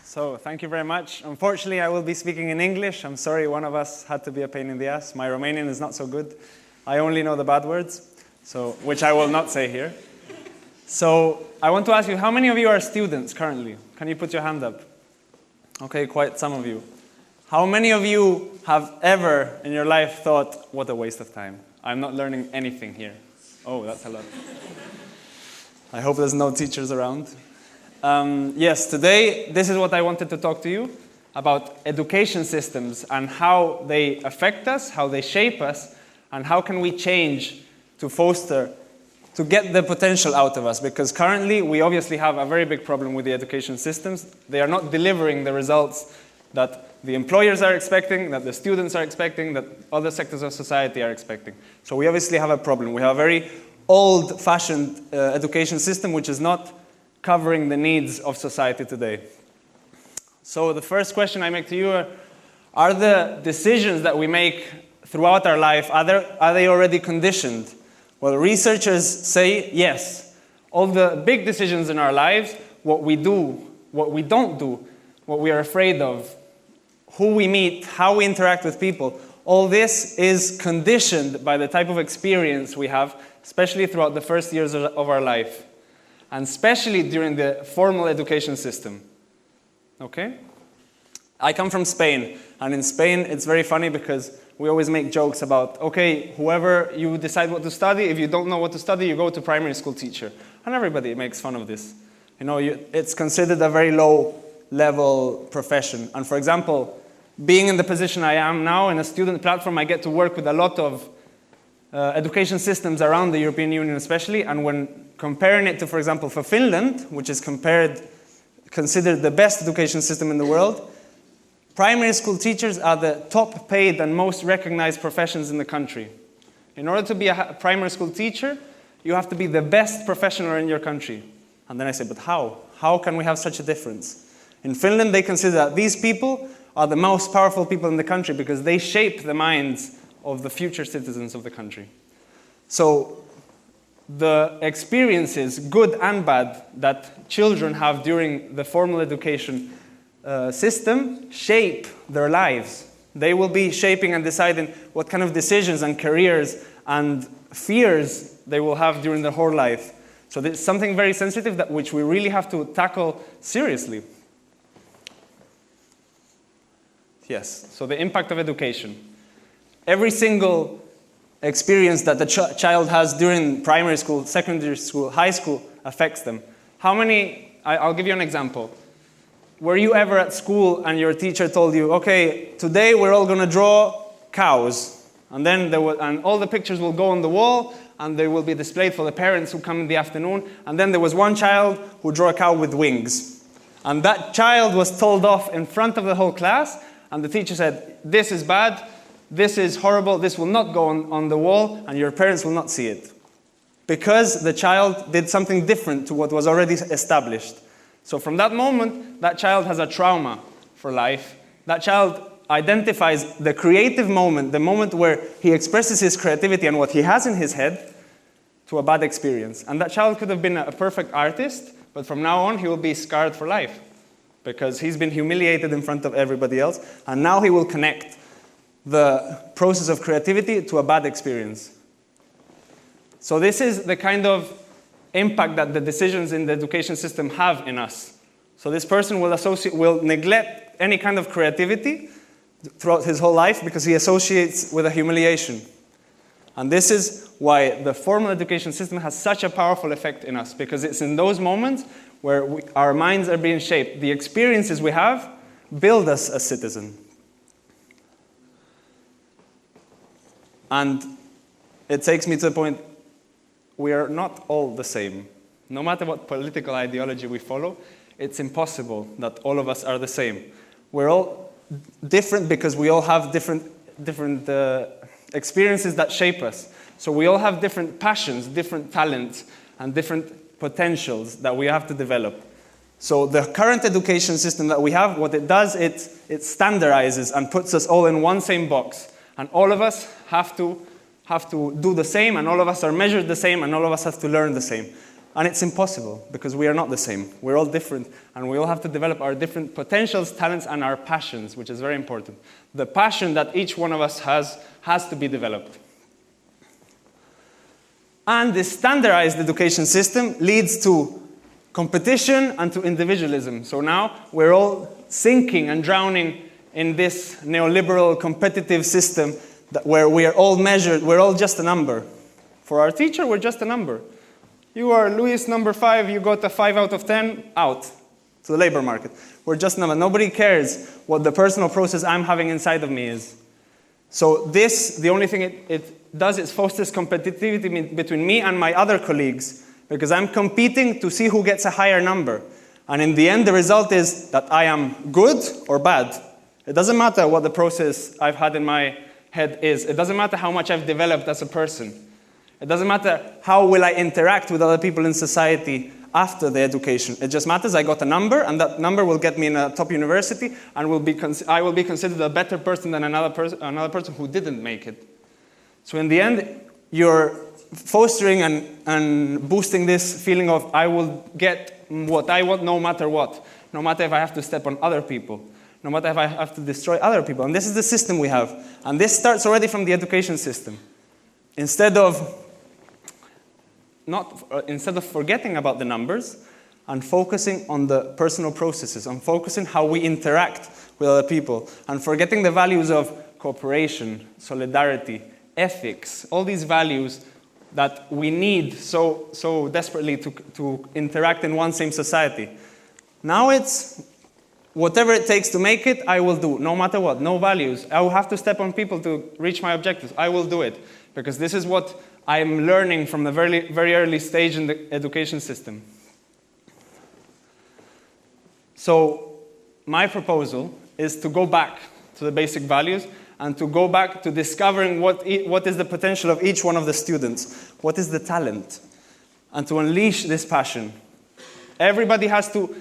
So, thank you very much. Unfortunately, I will be speaking in English. I'm sorry, one of us had to be a pain in the ass. My Romanian is not so good. I only know the bad words, which I will not say here. So, I want to ask you, how many of you are students currently? Can you put your hand up? Okay, quite some of you. How many of you have ever in your life thought, what a waste of time? I'm not learning anything here. Oh, that's a lot. I hope there's no teachers around. Yes, today, this is what I wanted to talk to you about education systems and how they affect us, how they shape us, and how can we change to foster, to get the potential out of us. Because currently, we obviously have a very big problem with the education systems. They are not delivering the results that the employers are expecting, that the students are expecting, that other sectors of society are expecting. So we obviously have a problem. We have a very old-fashioned education system which is not covering the needs of society today. So the first question I make to you are the decisions that we make throughout our life, are they already conditioned? Well, researchers say yes. All the big decisions in our lives, what we do, what we don't do, what we are afraid of, who we meet, how we interact with people, all this is conditioned by the type of experience we have, especially throughout the first years of our life. And especially during the formal education system. Okay? I come from Spain, and in Spain it's very funny because we always make jokes about, okay, whoever you decide what to study, if you don't know what to study, you go to primary school teacher. And everybody makes fun of this. You know, it's considered a very low-level profession. And for example, being in the position I am now in a student platform, I get to work with a lot of education systems around the European Union especially, and when comparing it to, for example, for Finland, which is considered the best education system in the world, primary school teachers are the top paid and most recognized professions in the country. In order to be a primary school teacher, you have to be the best professional in your country. And then I said, but how? How can we have such a difference? In Finland, they consider that these people are the most powerful people in the country because they shape the minds of the future citizens of the country. So the experiences, good and bad, that children have during the formal education system shape their lives. They will be shaping and deciding what kind of decisions and careers and fears they will have during their whole life. So there's something very sensitive which we really have to tackle seriously. Yes, so the impact of education. Every single experience that the child has during primary school, secondary school, high school affects them. How many, I'll give you an example. Were you ever at school and your teacher told you, okay, today we're all going to draw cows. And then and all the pictures will go on the wall and they will be displayed for the parents who come in the afternoon. And then there was one child who drew a cow with wings. And that child was told off in front of the whole class. And the teacher said, this is bad. This is horrible, this will not go on the wall, and your parents will not see it. Because the child did something different to what was already established. So from that moment, that child has a trauma for life. That child identifies the creative moment, the moment where he expresses his creativity and what he has in his head, to a bad experience. And that child could have been a perfect artist, but from now on, he will be scarred for life. Because he's been humiliated in front of everybody else, and now he will connect the process of creativity to a bad experience. So this is the kind of impact that the decisions in the education system have in us. So this person will neglect any kind of creativity throughout his whole life because he associates with a humiliation. And this is why the formal education system has such a powerful effect in us, because it's in those moments where our minds are being shaped. The experiences we have build us as citizens. And it takes me to the point, we are not all the same. No matter what political ideology we follow, it's impossible that all of us are the same. We're all different because we all have different experiences that shape us. So we all have different passions, different talents, and different potentials that we have to develop. So the current education system that we have, what it does, it standardizes and puts us all in one same box. And all of us have to do the same, and all of us are measured the same, and all of us have to learn the same. And it's impossible, because we are not the same. We're all different, and we all have to develop our different potentials, talents, and our passions, which is very important. The passion that each one of us has to be developed. And this standardized education system leads to competition and to individualism. So now we're all sinking and drowning in this neoliberal competitive system where we are all measured, we're all just a number. For our teacher, we're just a number. You are Luis number 5, you got a 5 out of 10, out to the labor market. We're just a number. Nobody cares what the personal process I'm having inside of me is. So this, the only thing it does is fosters competitivity between me and my other colleagues, because I'm competing to see who gets a higher number. And in the end, the result is that I am good or bad. It doesn't matter what the process I've had in my head is. It doesn't matter how much I've developed as a person. It doesn't matter how will I interact with other people in society after the education. It just matters I got a number, and that number will get me in a top university, and I will be considered a better person than another person who didn't make it. So in the end, you're fostering and boosting this feeling of I will get what I want no matter what. No matter if I have to step on other people. No matter if I have to destroy other people. And this is the system we have. And this starts already from the education system. Instead of forgetting about the numbers and focusing on the personal processes, on focusing how we interact with other people, and forgetting the values of cooperation, solidarity, ethics, all these values that we need so desperately to interact in one same society. Now it's whatever it takes to make it, I will do, no matter what, no values. I will have to step on people to reach my objectives. I will do it, because this is what I'm learning from the very, very early stage in the education system. So my proposal is to go back to the basic values and to go back to discovering what is the potential of each one of the students, what is the talent, and to unleash this passion. Everybody has to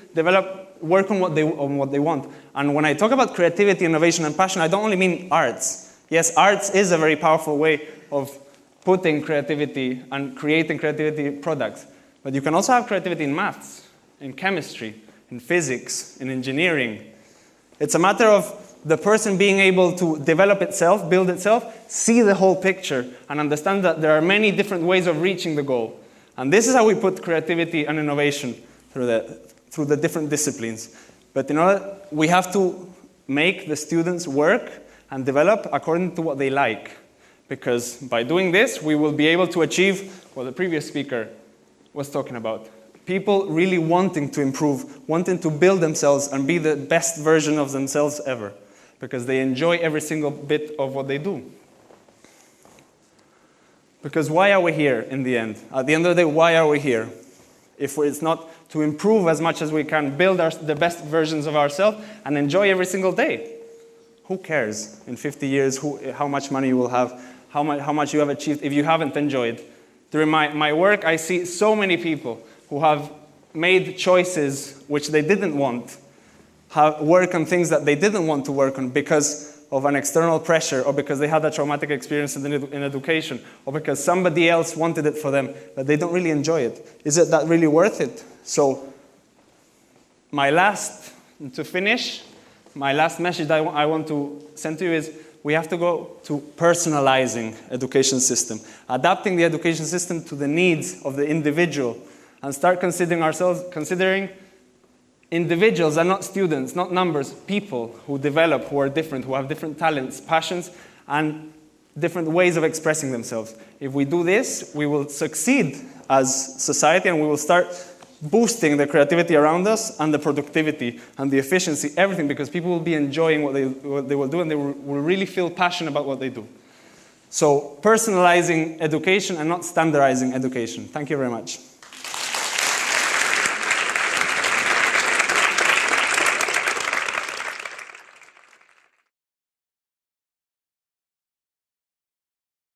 work on what they want. And when I talk about creativity, innovation, and passion, I don't only mean arts. Yes, arts is a very powerful way of putting creativity and creating creativity products. But you can also have creativity in maths, in chemistry, in physics, in engineering. It's a matter of the person being able to develop itself, build itself, see the whole picture, and understand that there are many different ways of reaching the goal. And this is how we put creativity and innovation through the different disciplines. But in order, we have to make the students work and develop according to what they like. Because by doing this, we will be able to achieve what the previous speaker was talking about. People really wanting to improve, wanting to build themselves and be the best version of themselves ever. Because they enjoy every single bit of what they do. Because why are we here in the end? At the end of the day, why are we here? If it's not to improve as much as we can, build the best versions of ourselves, and enjoy every single day. Who cares in 50 years how much money you will have, how much you have achieved if you haven't enjoyed? During my work, I see so many people who have made choices which they didn't want, work on things that they didn't want to work on because of an external pressure, or because they had a traumatic experience in education, or because somebody else wanted it for them, but they don't really enjoy it. Is it that really worth it? So, to finish, my last message that I want to send to you is we have to go to personalizing education system, adapting the education system to the needs of the individual, and start considering individuals and not students, not numbers, people who develop, who are different, who have different talents, passions, and different ways of expressing themselves. If we do this, we will succeed as society, and we will start boosting the creativity around us and the productivity and the efficiency, everything, because people will be enjoying what they will do, and they will really feel passionate about what they do. So personalizing education and not standardizing education. Thank you very much.